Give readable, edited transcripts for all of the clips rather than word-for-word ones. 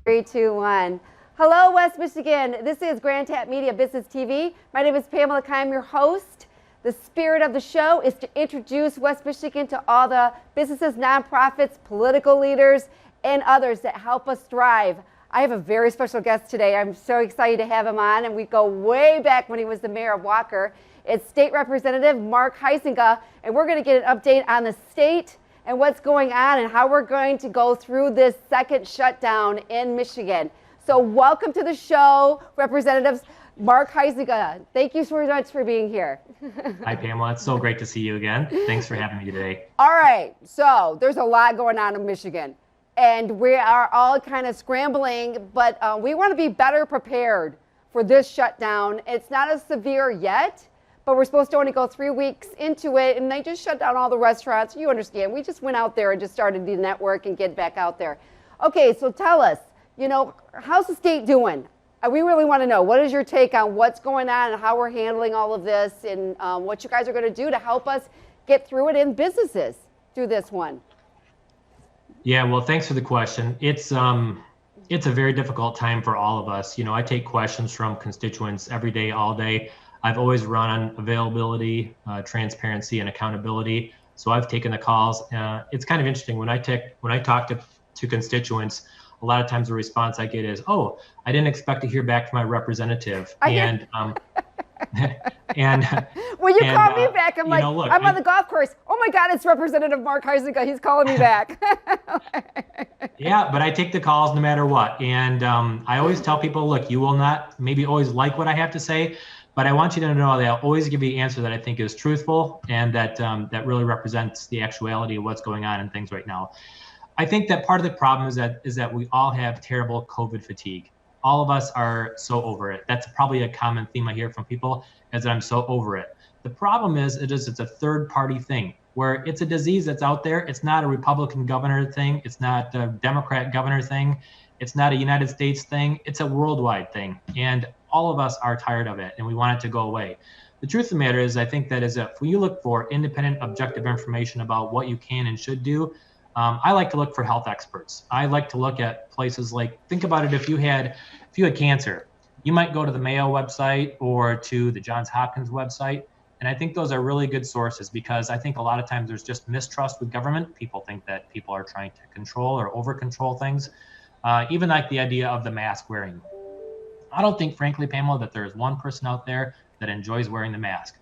Three, two, one. Hello, West Michigan. This is Grand Tap Media Business TV. My name is Pamela. I'm your host. The spirit of the show is to introduce West Michigan to all the businesses, nonprofits, political leaders, and others that help us thrive. I have a very special guest today. I'm so excited to have him on, and we go way back when he was the mayor of Walker. It's State Representative Mark Huizenga, and we're going to get an update on the state and what's going on and how we're going to go through this second shutdown in Michigan. So welcome to the show, Representatives Mark Huizenga. Thank you so much for being here. Hi, Pamela. It's so great to see you again. Thanks for having me today. All right. So there's a lot going on in Michigan, and we are all kind of scrambling, but we want to be better prepared for this shutdown. It's not as severe yet, but we're supposed to only go 3 weeks into it, and they just shut down all the restaurants. You understand. We just went out there and just started the network and get back out there. Okay, so tell us, how's the state doing? We really want to know, what is your take on what's going on and how we're handling all of this, and what you guys are going to do to help us get through it in businesses through this one? Yeah, well, thanks for the question. It's a very difficult time for all of us. I take questions from constituents every day, all day. I've always run on availability, transparency, and accountability. So I've taken the calls. It's kind of interesting when I talk to constituents. A lot of times the response I get is, "Oh, I didn't expect to hear back from my representative." Will you call me back? I'm look, I'm on the golf course. Oh my God, it's Representative Mark Huizenga. He's calling me back. Yeah, but I take the calls no matter what. And I always tell people, look, you will not maybe always like what I have to say, but I want you to know that I'll always give you an answer that I think is truthful and that really represents the actuality of what's going on in things right now. I think that part of the problem is that we all have terrible COVID fatigue. All of us are so over it. That's probably a common theme I hear from people, is that I'm so over it. The problem is it's a third party thing where it's a disease that's out there. It's not a Republican governor thing. It's not a Democrat governor thing. It's not a United States thing. It's a worldwide thing. And all of us are tired of it and we want it to go away. The truth of the matter is, I think that is that when you look for independent, objective information about what you can and should do, I like to look for health experts. I like to look at places like, think about it, if you had cancer, you might go to the Mayo website or to the Johns Hopkins website. And I think those are really good sources because I think a lot of times there's just mistrust with government. People think that people are trying to control or over control things. Even like the idea of the mask wearing. I don't think, frankly, Pamela, that there's one person out there that enjoys wearing the mask.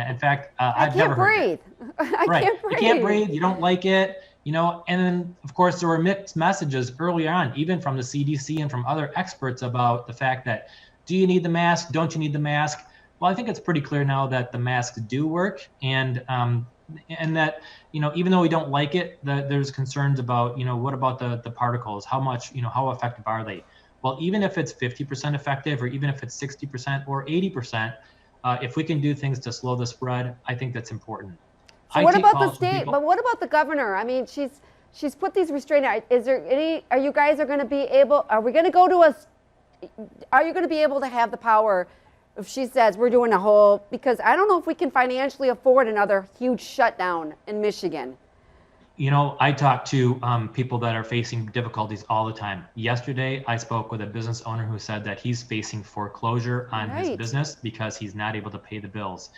In fact, I've never heard it. I can't breathe. You can't breathe. You don't like it. And then, of course, there were mixed messages early on, even from the CDC and from other experts about the fact that, do you need the mask? Don't you need the mask? Well, I think it's pretty clear now that the masks do work, and that, even though we don't like it, there's concerns about, what about the particles? How much, how effective are they? Well, even if it's 50% effective, or even if it's 60% or 80%, if we can do things to slow the spread, I think that's important. So what about the state? But what about the governor? I mean, she's put these restraints. Is there any? Are you guys going to be able? Are we going to go to Are you going to be able to have the power if she says we're doing a whole? Because I don't know if we can financially afford another huge shutdown in Michigan. I talk to people that are facing difficulties all the time. Yesterday, I spoke with a business owner who said that he's facing foreclosure on his business because he's not able to pay the bills.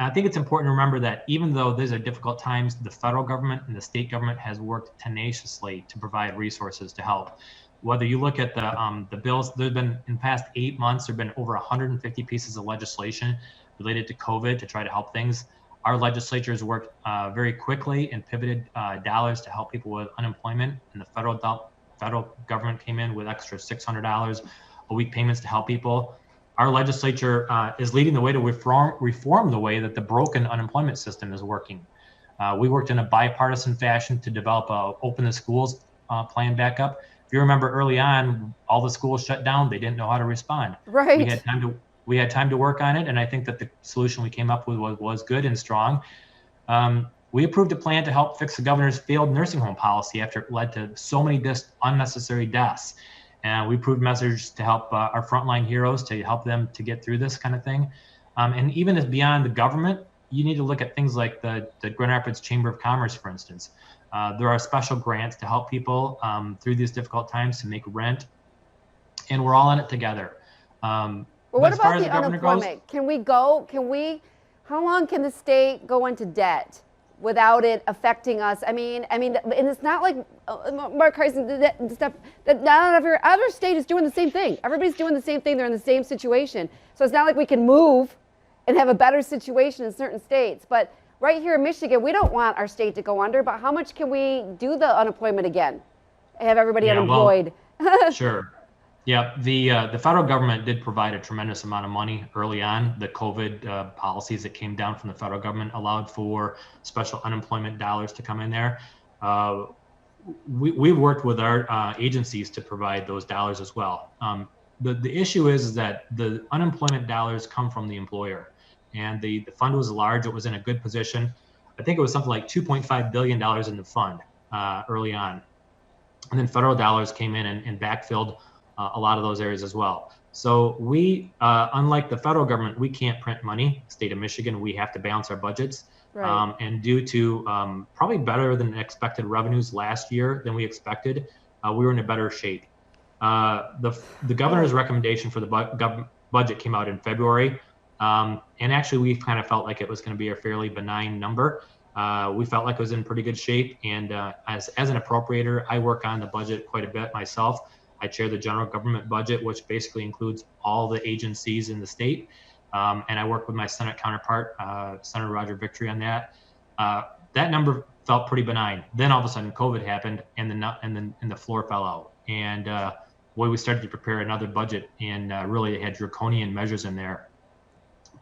I think it's important to remember that even though these are difficult times, the federal government and the state government has worked tenaciously to provide resources to help. Whether you look at the bills, there's been, in the past 8 months, there have been over 150 pieces of legislation related to COVID to try to help things. Our legislatures worked very quickly and pivoted dollars to help people with unemployment, and the federal government came in with extra $600 a week payments to help people. Our legislature is leading the way to reform the way that the broken unemployment system is working. We worked in a bipartisan fashion to develop a open the schools plan back up. If you remember early on, all the schools shut down. They didn't know how to respond. Right. We had time to work on it, and I think that the solution we came up with was good and strong. We approved a plan to help fix the governor's failed nursing home policy after it led to so many unnecessary deaths. And we approved measures to help our frontline heroes, to help them to get through this kind of thing. And even as beyond the government, you need to look at things like the Grand Rapids Chamber of Commerce, for instance. There are special grants to help people through these difficult times to make rent and we're all in it together. Well, but what as far about as the government goes, unemployment? How long can the state go into debt without it affecting us? I mean, and it's not like Mark Carson did that and stuff that not every other state is doing the same thing. Everybody's doing the same thing. They're in the same situation. So it's not like we can move and have a better situation in certain states. But right here in Michigan, we don't want our state to go under, but how much can we do the unemployment again? Have everybody unemployed? Well, sure. Yeah, the federal government did provide a tremendous amount of money early on. The COVID policies that came down from the federal government allowed for special unemployment dollars to come in there. We've worked with our agencies to provide those dollars as well. The issue is that the unemployment dollars come from the employer, and the fund was large. It was in a good position. I think it was something like $2.5 billion in the fund early on. And then federal dollars came in and backfilled a lot of those areas as well. So we, unlike the federal government, we can't print money. State of Michigan, we have to balance our budgets. Right. And due to probably better than expected revenues last year than we expected, we were in a better shape. The governor's recommendation for the budget came out in February. And actually, we kind of felt like it was going to be a fairly benign number. We felt like it was in pretty good shape. And as an appropriator, I work on the budget quite a bit myself. I chair the general government budget, which basically includes all the agencies in the state. And I work with my Senate counterpart, Senator Roger Victory, on that. That number felt pretty benign. Then all of a sudden COVID happened and the floor fell out. And we started to prepare another budget, and really it had draconian measures in there.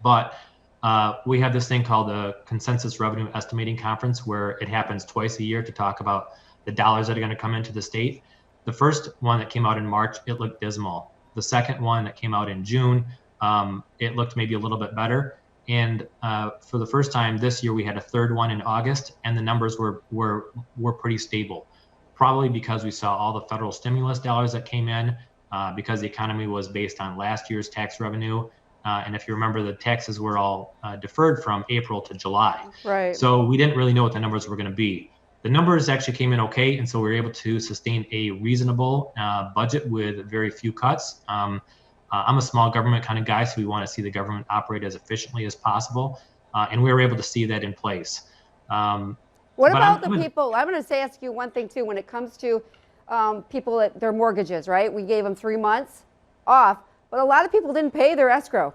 But we have this thing called the Consensus Revenue Estimating Conference, where it happens twice a year to talk about the dollars that are going to come into the state. The first one that came out in March, it looked dismal. The second one that came out in June, it looked maybe a little bit better. And for the first time this year, we had a third one in August, and the numbers were pretty stable. Probably because we saw all the federal stimulus dollars that came in, because the economy was based on last year's tax revenue. And if you remember, the taxes were all deferred from April to July. Right. So we didn't really know what the numbers were going to be. The numbers actually came in okay, and so we were able to sustain a reasonable budget with very few cuts. I'm a small government kind of guy, so we want to see the government operate as efficiently as possible, and we were able to see that in place. What about the people? I'm going to ask you one thing too. When it comes to people at their mortgages, right? We gave them 3 months off, but a lot of people didn't pay their escrow.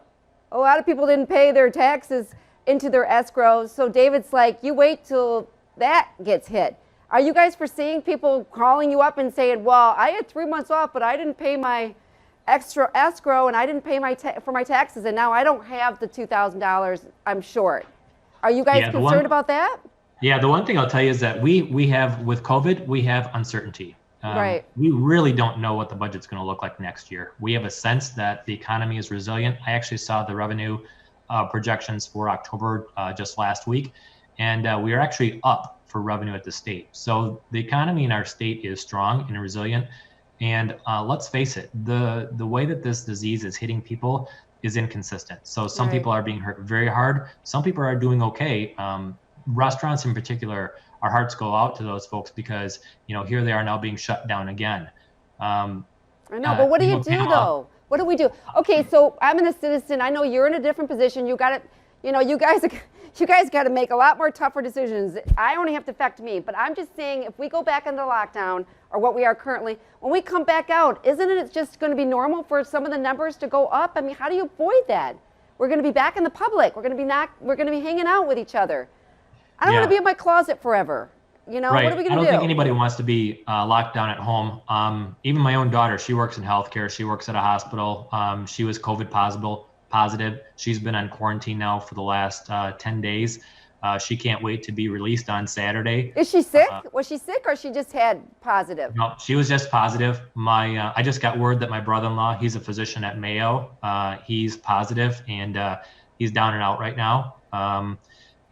A lot of people didn't pay their taxes into their escrow. So David's like, you wait till that gets hit. Are you guys foreseeing people calling you up and saying, well, I had 3 months off, but I didn't pay my extra escrow and I didn't pay for my taxes, and now I don't have the $2,000, I'm short. Are you guys concerned about that? Yeah, the one thing I'll tell you is that we have, with COVID, we have uncertainty. Right. We really don't know what the budget's going to look like next year. We have a sense that the economy is resilient. I actually saw the revenue projections for October just last week, and we are actually up for revenue at the state. So the economy in our state is strong and resilient. And let's face it, the way that this disease is hitting people is inconsistent. So some people are being hurt very hard. Some people are doing okay. Restaurants in particular, our hearts go out to those folks because, here they are now being shut down again. I know, but what do you do though? What do we do? Okay, so I'm a citizen. I know you're in a different position. You got it. You guys got to make a lot more tougher decisions. I only have to affect me, but I'm just saying, if we go back into lockdown or what we are currently, when we come back out, isn't it just going to be normal for some of the numbers to go up? I mean, how do you avoid that? We're going to be back in the public. We're going to be hanging out with each other. I don't want to be in my closet forever. What are we going to do? I don't think anybody wants to be locked down at home. Even my own daughter, she works in healthcare. She works at a hospital. She was COVID positive. She's been on quarantine now for the last 10 days. She can't wait to be released on Saturday. Is she sick? Was she sick, or she just had positive? No, she was just positive. I just got word that my brother-in-law, he's a physician at Mayo. He's positive, and he's down and out right now.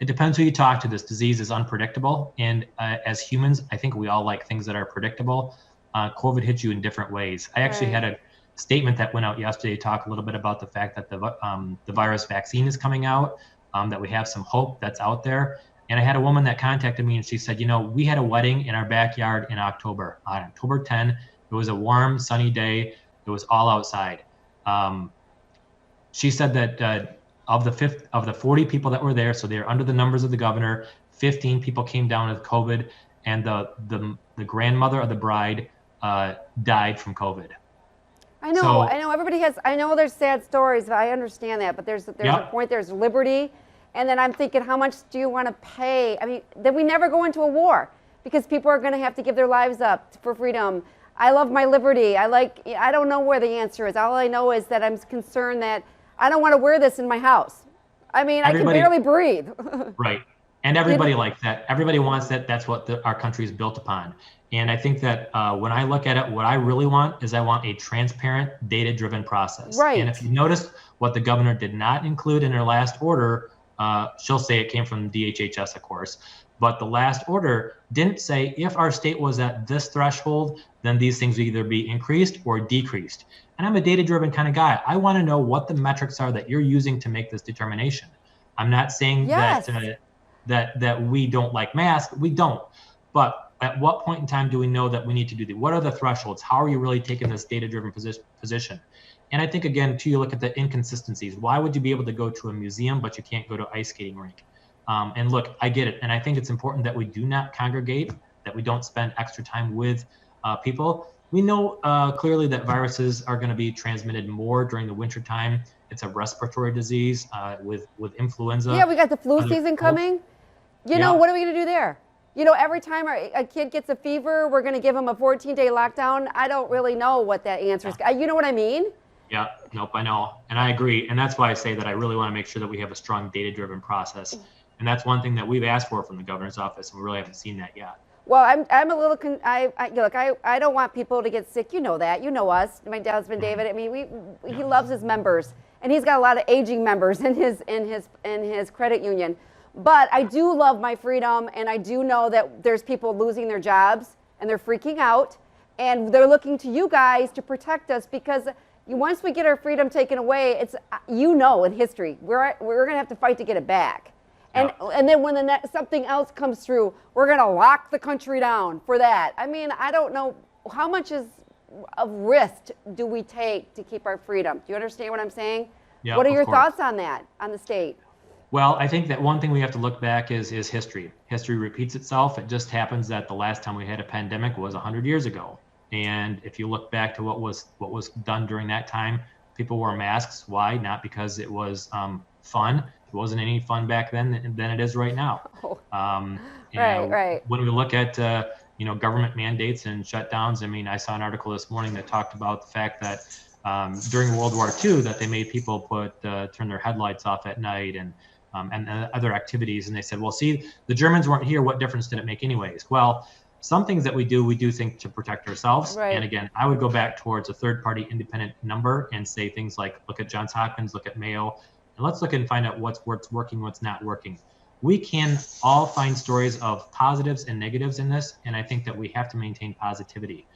It depends who you talk to. This disease is unpredictable. And as humans, I think we all like things that are predictable. COVID hits you in different ways. I actually had a statement that went out yesterday to talk a little bit about the fact that the virus vaccine is coming out, that we have some hope that's out there. And I had a woman that contacted me, and she said, we had a wedding in our backyard in October, on October 10. It was a warm, sunny day. It was all outside. She said that of the 40 people that were there, so they're under the numbers of the governor, 15 people came down with COVID, and the grandmother of the bride died from COVID. I know, I know everybody has, I know there's sad stories, but I understand that, but there's a point, there's liberty, and then I'm thinking, how much do you want to pay? I mean, then we never go into a war, because people are going to have to give their lives up for freedom. I love my liberty. I don't know where the answer is. All I know is that I'm concerned that I don't want to wear this in my house. I mean, I can barely breathe. Right. And everybody likes that. Everybody wants that. That's what our country is built upon. And I think that when I look at it, what I really want is I want a transparent, data-driven process. Right. And if you notice what the governor did not include in her last order, she'll say it came from DHHS, of course, but the last order didn't say if our state was at this threshold, then these things would either be increased or decreased. And I'm a data-driven kind of guy. I want to know what the metrics are that you're using to make this determination. I'm not saying that we don't like masks. We don't. But at what point in time do we know that we need to do that? What are the thresholds? How are you really taking this data-driven position? And I think, again, too, you look at the inconsistencies. Why would you be able to go to a museum, but you can't go to ice skating rink? And look, I get it. And I think it's important that we do not congregate, that we don't spend extra time with people. We know clearly that viruses are going to be transmitted more during the winter time. It's a respiratory disease with influenza. Yeah, we got the flu season coming. You know, what are we going to do there? You know, every time a kid gets a fever, we're going to give them a 14-day lockdown. I don't really know what that answer is. You know what I mean? Yeah, nope, I know. And I agree. And that's why I say that I really want to make sure that we have a strong data-driven process. And that's one thing that we've asked for from the governor's office, and we really haven't seen that yet. Well, I'm a little, I don't want people to get sick. You know that. You know us. My husband, David, I mean, he loves his members, and he's got a lot of aging members in his credit union. But I do love my freedom, and I do know that there's people losing their jobs, and they're freaking out, and they're looking to you guys to protect us, because once we get our freedom taken away, it's, in history, we're going to have to fight to get it back. And then when something else comes through, we're going to lock the country down for that. I mean, I don't know how much of risk do we take to keep our freedom? Do you understand what I'm saying? Yeah, what are your thoughts on that, on the state? Well, I think that one thing we have to look back is history. History repeats itself. It just happens that the last time we had a pandemic was 100 years ago. And if you look back to what was done during that time, people wore masks. Why? Not because it was fun. It wasn't any fun back then than it is right now. Right. When we look at government mandates and shutdowns, I mean, I saw an article this morning that talked about the fact that during World War II, that they made people turn their headlights off at night and other activities. And they said, well, see, the Germans weren't here. What difference did it make anyways? Well, some things that we do think to protect ourselves. Right. And again, I would go back towards a third-party independent number and say things like, look at Johns Hopkins, look at Mayo, and let's look and find out what's working, what's not working. We can all find stories of positives and negatives in this, and I think that we have to maintain positivity.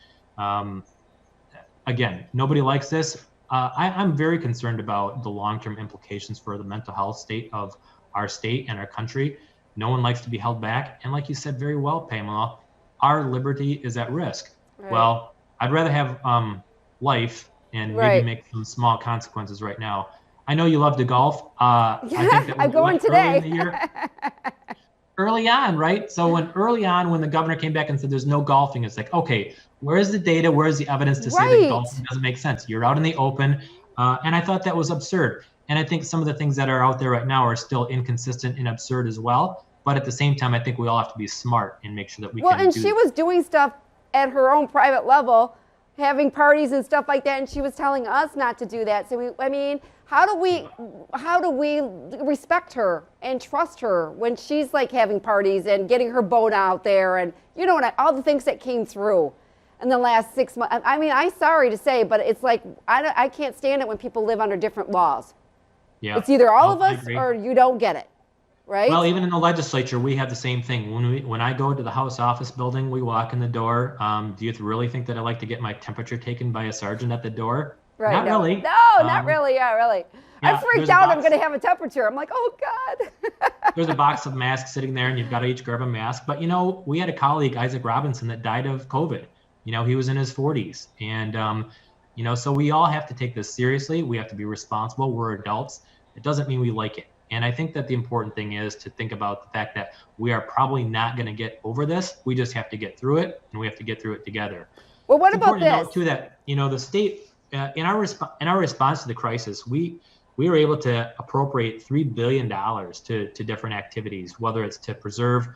Again, nobody likes this. I'm very concerned about the long-term implications for the mental health state of our state and our country. No one likes to be held back. And like you said very well, Pamela, our liberty is at risk. Right. Well, I'd rather have life and maybe make some small consequences right now. I know you love to golf. I think that I'm going today. Early in the year, early on, right? So when the governor came back and said there's no golfing, it's like, okay, where's the data? Where's the evidence to say that golfing doesn't make sense? You're out in the open. And I thought that was absurd. And I think some of the things that are out there right now are still inconsistent and absurd as well. But at the same time, I think we all have to be smart and make sure that we can and she was doing stuff at her own private level, having parties and stuff like that, and she was telling us not to do that. So how do we respect her and trust her when she's like having parties and getting her boat out there, and all the things that came through in the last 6 months? I mean, I'm sorry to say, but it's like I can't stand it when people live under different laws. Yeah, it's either all of us or you don't get it. Right? Well, even in the legislature, we have the same thing. When I go to the House office building, we walk in the door. Do you really think that I like to get my temperature taken by a sergeant at the door? Right. Not really. No, not really. Yeah, really. Yeah, I freaked out. I'm going to have a temperature. I'm like, oh God. There's a box of masks sitting there, and you've got to each grab a mask. But we had a colleague, Isaac Robinson, that died of COVID. He was in his 40s, and So we all have to take this seriously. We have to be responsible. We're adults. It doesn't mean we like it. And I think that the important thing is to think about the fact that we are probably not going to get over this. We just have to get through it, and we have to get through it together. Well, what it's about this? Important to note too that the state in our response to the crisis, we were able to appropriate $3 billion to different activities, whether it's to preserve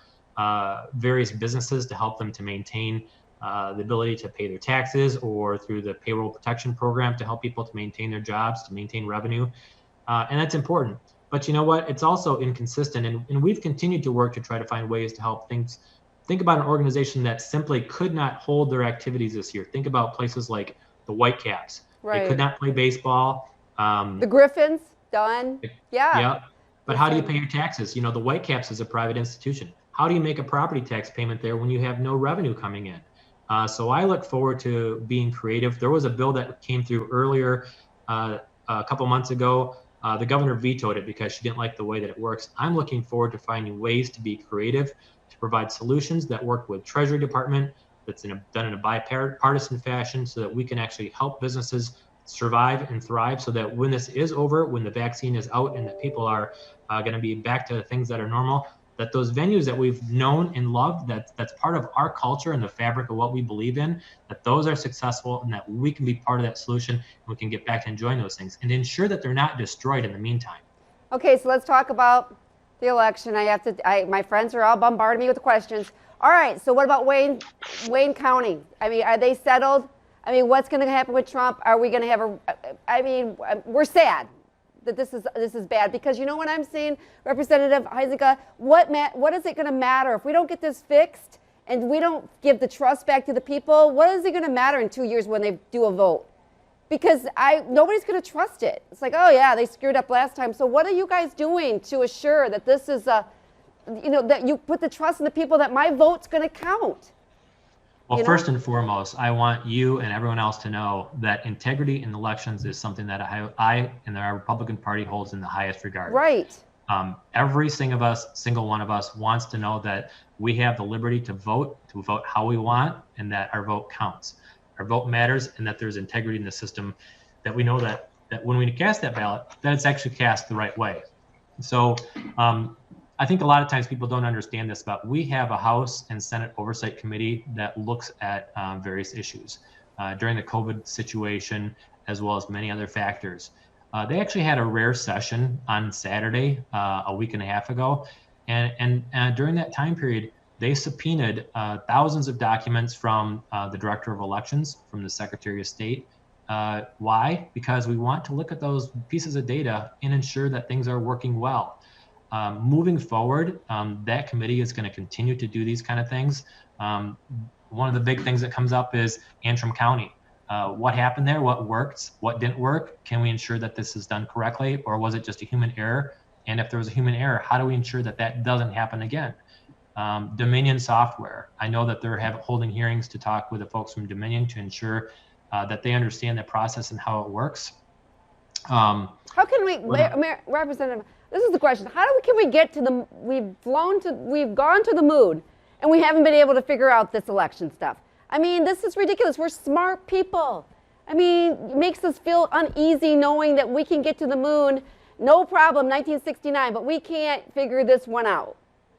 various businesses to help them to maintain the ability to pay their taxes, or through the payroll protection program to help people to maintain their jobs, to maintain revenue. And that's important. But you know what? It's also inconsistent. And we've continued to work to try to find ways to help things. Think about an organization that simply could not hold their activities this year. Think about places like the Whitecaps. Right. They could not play baseball. The Griffins, done. Yeah. Yeah. But how do you pay your taxes? The Whitecaps is a private institution. How do you make a property tax payment there when you have no revenue coming in? So I look forward to being creative. There was a bill that came through earlier a couple months ago. The governor vetoed it because she didn't like the way that it works. I'm looking forward to finding ways to be creative, to provide solutions that work with Treasury Department, that's done in a bipartisan fashion, so that we can actually help businesses survive and thrive, so that when this is over, when the vaccine is out and that people are going to be back to things that are normal, that those venues that we've known and loved, that's part of our culture and the fabric of what we believe in, that those are successful and that we can be part of that solution, and we can get back to enjoying those things and ensure that they're not destroyed in the meantime. Okay, so let's talk about the election. My friends are all bombarding me with questions. All right, so what about Wayne County? I mean, are they settled? I mean, what's going to happen with Trump? Are we going to have we're sad that this is bad, because you know what I'm saying, Representative Huizenga, what is it going to matter if we don't get this fixed and we don't give the trust back to the people? What is it going to matter in 2 years when they do a vote? Because nobody's going to trust it. It's like, oh yeah, they screwed up last time. So what are you guys doing to assure that this is that you put the trust in the people, that my vote's going to count? Well, first and foremost, I want you and everyone else to know that integrity in elections is something that I and our Republican Party holds in the highest regard. Right. Every single one of us wants to know that we have the liberty to vote how we want, and that our vote counts. Our vote matters, and that there's integrity in the system, that we know that when we cast that ballot, that it's actually cast the right way. So I think a lot of times people don't understand this, but we have a House and Senate Oversight Committee that looks at various issues during the COVID situation, as well as many other factors. They actually had a rare session on Saturday, a week and a half ago. And during that time period, they subpoenaed thousands of documents from the Director of Elections, from the Secretary of State. Why? Because we want to look at those pieces of data and ensure that things are working well. Moving forward, that committee is going to continue to do these kind of things. One of the big things that comes up is Antrim County. What happened there? What worked? What didn't work? Can we ensure that this is done correctly, or was it just a human error? And if there was a human error, how do we ensure that that doesn't happen again? Dominion Software. I know that they're holding hearings to talk with the folks from Dominion to ensure that they understand the process and how it works. How can we, Representative? This is the question. Can we get to we've gone to the moon, and we haven't been able to figure out this election stuff. I mean, this is ridiculous. We're smart people. I mean, it makes us feel uneasy knowing that we can get to the moon, no problem, 1969, but we can't figure this one out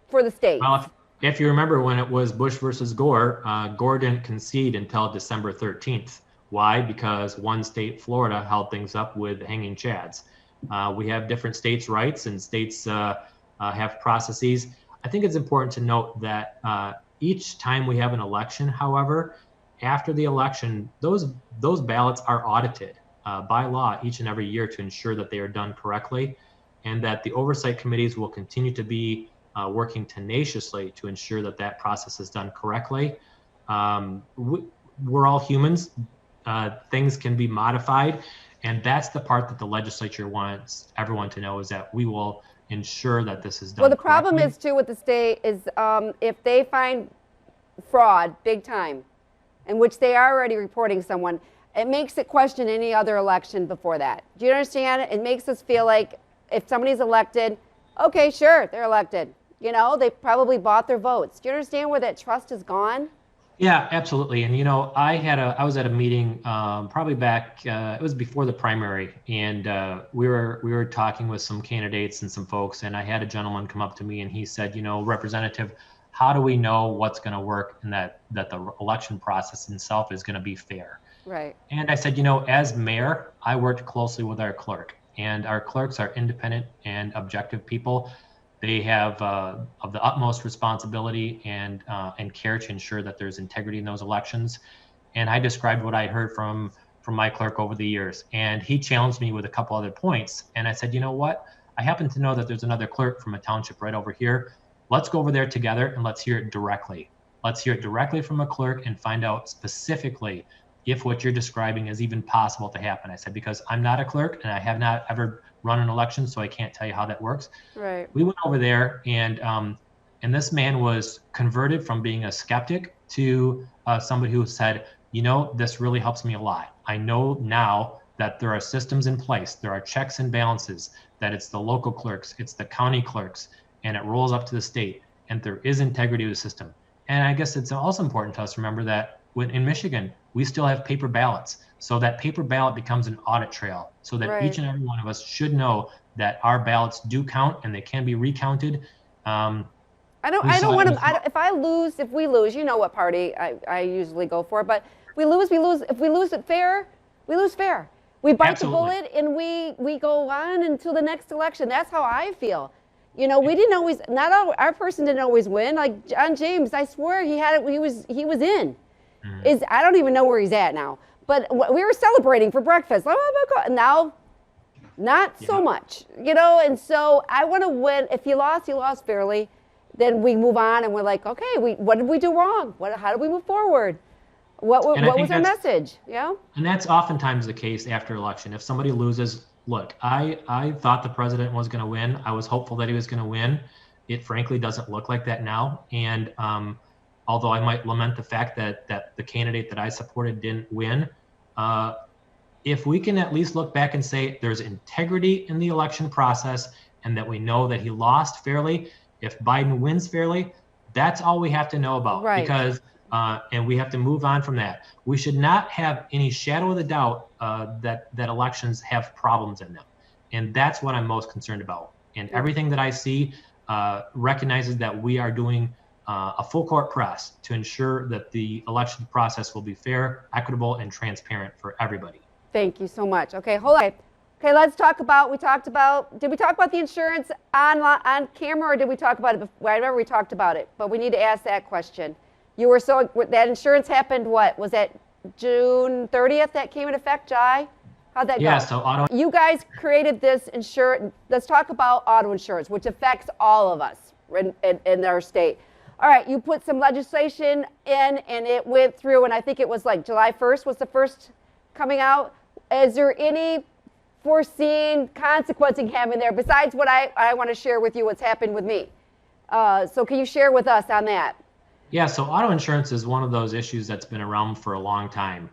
for the state. Well, if you remember when it was Bush versus Gore, Gore didn't concede until December 13th. Why? Because one state, Florida, held things up with hanging chads. We have different states' rights, and states have processes. I think it's important to note that each time we have an election, however, after the election, those ballots are audited by law each and every year to ensure that they are done correctly, and that the oversight committees will continue to be working tenaciously to ensure that that process is done correctly. We're all humans. Things can be modified. And that's the part that the legislature wants everyone to know, is that we will ensure that this is done. Well, the problem is too with the state is if they find fraud big time, in which they are already reporting someone, it makes it question any other election before that. Do you understand? It makes us feel like if somebody's elected, okay, sure, they're elected. They probably bought their votes. Do you understand where that trust is gone? Yeah, absolutely. And I was at a meeting probably back. It was before the primary, and we were talking with some candidates and some folks. And I had a gentleman come up to me, and he said, Representative, how do we know what's going to work and that the election process itself is going to be fair? Right. And I said, as mayor, I worked closely with our clerk, and our clerks are independent and objective people. They have of the utmost responsibility and care to ensure that there's integrity in those elections. And I described what I heard from my clerk over the years, and he challenged me with a couple other points. And I said, you know what? I happen to know that there's another clerk from a township right over here. Let's go over there together and let's hear it directly. Let's hear it directly from a clerk and find out specifically if what you're describing is even possible to happen. I said, because I'm not a clerk and I have not ever run an election, so I can't tell you how that works. Right. We went over there, and this man was converted from being a skeptic to somebody who said, this really helps me a lot. I know now that there are systems in place, there are checks and balances, that it's the local clerks, it's the county clerks, and it rolls up to the state, and there is integrity to the system. And I guess it's also important to us to remember that in Michigan, we still have paper ballots. So that paper ballot becomes an audit trail, so that Right. each and every one of us should know that our ballots do count and they can be recounted. I don't want to. If we lose, you know what party I usually go for. But we lose. If we lose it fair, we lose fair. We bite Absolutely. the bullet and we go on until the next election. That's how I feel. We didn't always. Not all, our person didn't always win. Like John James, I swear he had it. He was in. I don't even know where he's at now. But we were celebrating for breakfast. Oh my God! Now, not so much. And so I want to win. If you lost fairly. Then we move on and we're like, okay, what did we do wrong? How do we move forward? What was our message? Yeah. And that's oftentimes the case after election. If somebody loses, look, I thought the president was going to win. I was hopeful that he was going to win. It frankly doesn't look like that now. And although I might lament the fact that the candidate that I supported didn't win, if we can at least look back and say there's integrity in the election process and that we know that he lost fairly, if Biden wins fairly, that's all we have to know about. Right. Because and we have to move on from that. We should not have any shadow of the doubt that elections have problems in them, and that's what I'm most concerned about. And everything that I see recognizes that we are doing a full court press to ensure that the election process will be fair, equitable, and transparent for everybody. Thank you so much. Okay, hold on. Okay, let's talk about, did we talk about the insurance on camera, or did we talk about it before? I remember we talked about it, but we need to ask that question. That insurance happened, what? Was that June 30th that came into effect, Jai? How'd that go? Yeah, so You guys created this insurance. Let's talk about auto insurance, which affects all of us in our state. All right, you put some legislation in and it went through, and I think it was like July 1st was the first coming out. Is there any foreseen consequences having there besides what I want to share with you what's happened with me? So can you share with us on that? Yeah, so auto insurance is one of those issues that's been around for a long time.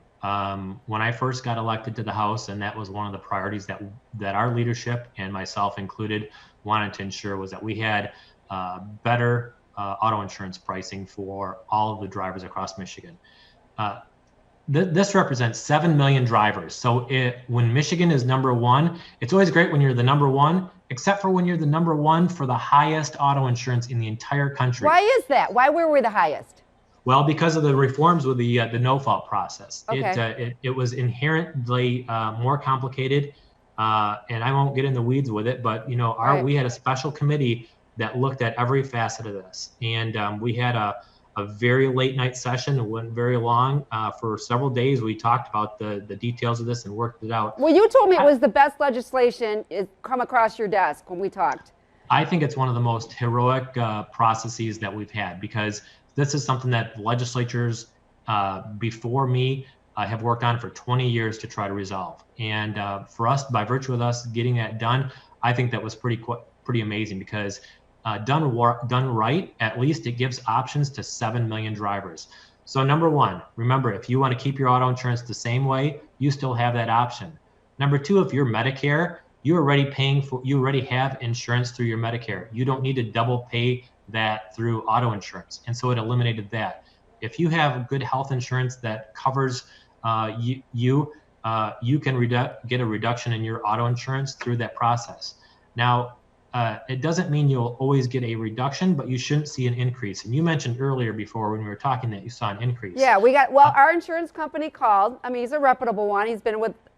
When I first got elected to the House, and that was one of the priorities that our leadership and myself included wanted to ensure, was that we had better auto insurance pricing for all of the drivers across Michigan. This represents 7 million drivers. So when Michigan is number one, it's always great when you're the number one, except for when you're the number one for the highest auto insurance in the entire country. Why is that? Why were we the highest? Well, because of the reforms with the no-fault process. Okay. It was inherently more complicated, and I won't get in the weeds with it, but we had a special committee that looked at every facet of this, and we had a very late night session. It went very long. For several days, we talked about the details of this and worked it out. Well, you told me it was the best legislation come across your desk when we talked. I think it's one of the most heroic processes that we've had, because this is something that legislatures before me have worked on for 20 years to try to resolve. And for us, by virtue of us getting that done, I think that was pretty amazing, because done right, at least it gives options to 7 million drivers. So number one, remember, if you want to keep your auto insurance the same way, you still have that option. Number two, if you're Medicare, you already have insurance through your Medicare. You don't need to double pay that through auto insurance. And so it eliminated that. If you have good health insurance that covers you can get a reduction in your auto insurance through that process. Now, it doesn't mean you'll always get a reduction, but you shouldn't see an increase. And you mentioned earlier before when we were talking that you saw an increase. Yeah, our insurance company called. I mean, he's a reputable one.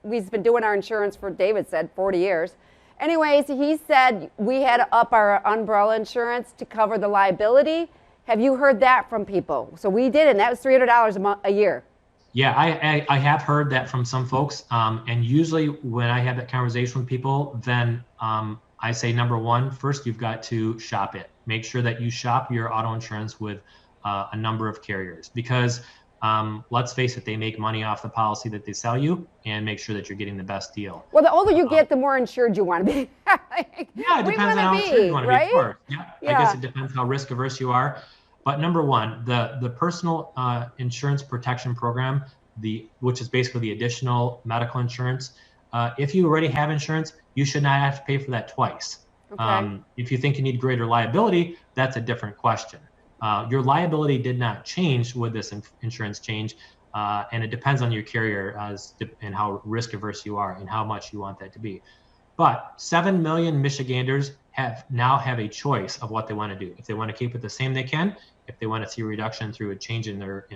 We've been doing our insurance for, David said, 40 years. Anyways, he said we had to up our umbrella insurance to cover the liability. Have you heard that from people? So we did, and that was $300 a year. Yeah, I have heard that from some folks. And usually when I have that conversation with people, then I say, number one, first you've got to shop it. Make sure that you shop your auto insurance with a number of carriers, because let's face it, they make money off the policy that they sell you, and make sure that you're getting the best deal. Well, the older you get, the more insured you want to be. Yeah, it depends on how insured you want to be, of course. Yeah, Yeah. I guess it depends how risk averse you are. But number one, the personal insurance protection program, which is basically the additional medical insurance, if you already have insurance, you should not have to pay for that twice. Okay. If you think you need greater liability, that's a different question. Your liability did not change with this insurance change, and it depends on your carrier and how risk averse you are and how much you want that to be. But 7 million Michiganders now have a choice of what they want to do. If they want to keep it the same, they can. If they want to see a reduction through a change in their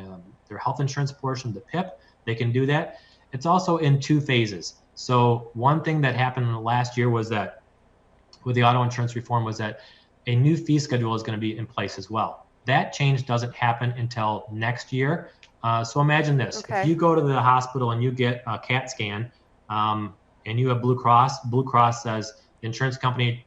health insurance portion, the PIP, they can do that. It's also in two phases. So one thing that happened last year was that with the auto insurance reform was that a new fee schedule is going to be in place as well. That change doesn't happen until next year. So imagine this. Okay. If you go to the hospital and you get a CAT scan and you have Blue Cross says the insurance company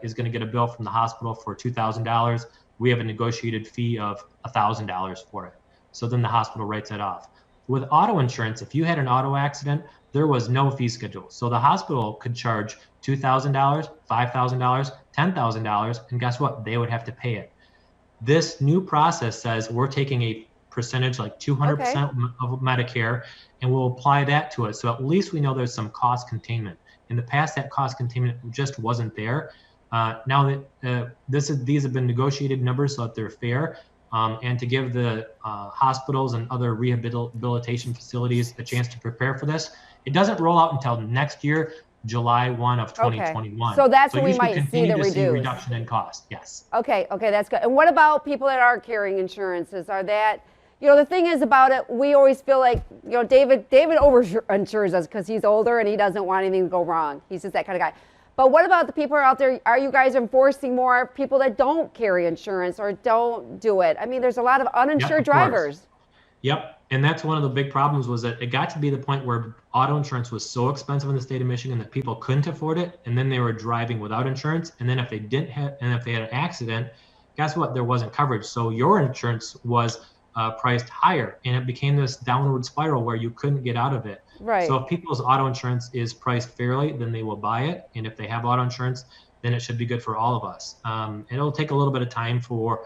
is going to get a bill from the hospital for $2,000. We have a negotiated fee of $1,000 for it. So then the hospital writes that off. With auto insurance, if you had an auto accident, there was no fee schedule. So the hospital could charge $2,000, $5,000, $10,000, and guess what? They would have to pay it. This new process says we're taking a percentage, like 200% of Medicare, and we'll apply that to it. So at least we know there's some cost containment. In the past, that cost containment just wasn't there. Now that these have been negotiated numbers so that they're fair, and to give the hospitals and other rehabilitation facilities a chance to prepare for this. It doesn't roll out until next year, July 1 of 2021. Okay. So that's when we might see the reduction in cost. Yes. Okay, that's good. And what about people that are carrying insurances? Are that, the thing is about it, we always feel like, David over-insures us because he's older and he doesn't want anything to go wrong. He's just that kind of guy. But what about the people out there? Are you guys enforcing more people that don't carry insurance or don't do it? I mean, there's a lot of uninsured drivers. Yep. And that's one of the big problems was that it got to be the point where auto insurance was so expensive in the state of Michigan that people couldn't afford it. And then they were driving without insurance. And then if they didn't have, and if they had an accident, guess what? There wasn't coverage. So your insurance was priced higher, and it became this downward spiral where you couldn't get out of it. Right. So if people's auto insurance is priced fairly, then they will buy it. And if they have auto insurance, then it should be good for all of us. And it'll take a little bit of time for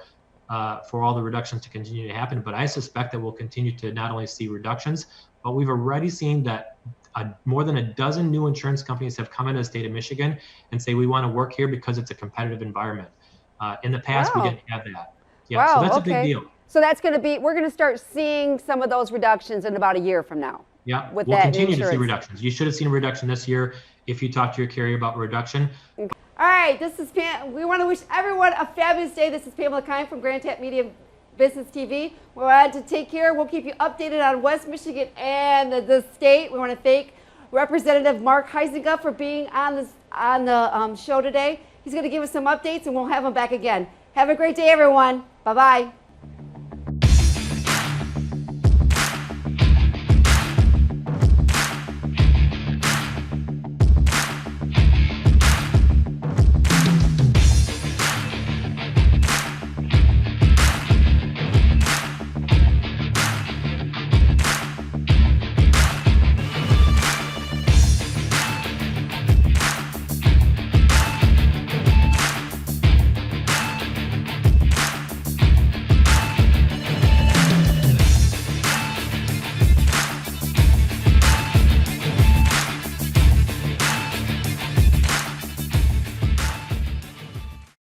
all the reductions to continue to happen. But I suspect that we'll continue to not only see reductions, but we've already seen that more than a dozen new insurance companies have come into the state of Michigan and say, we want to work here because it's a competitive environment. In the past, we didn't have that. Yeah, so that's a big deal. So that's going to be, we're going to start seeing some of those reductions in about a year from now. Yeah, we'll continue to see reductions. You should have seen a reduction this year if you talk to your carrier about reduction. Okay. All right, this is Pam. We want to wish everyone a fabulous day. This is Pamela Keim from Grandville Media Business TV. We're glad to take care. We'll keep you updated on West Michigan and the state. We want to thank Representative Mark Huizenga for being on the show today. He's going to give us some updates, and we'll have him back again. Have a great day, everyone. Bye-bye.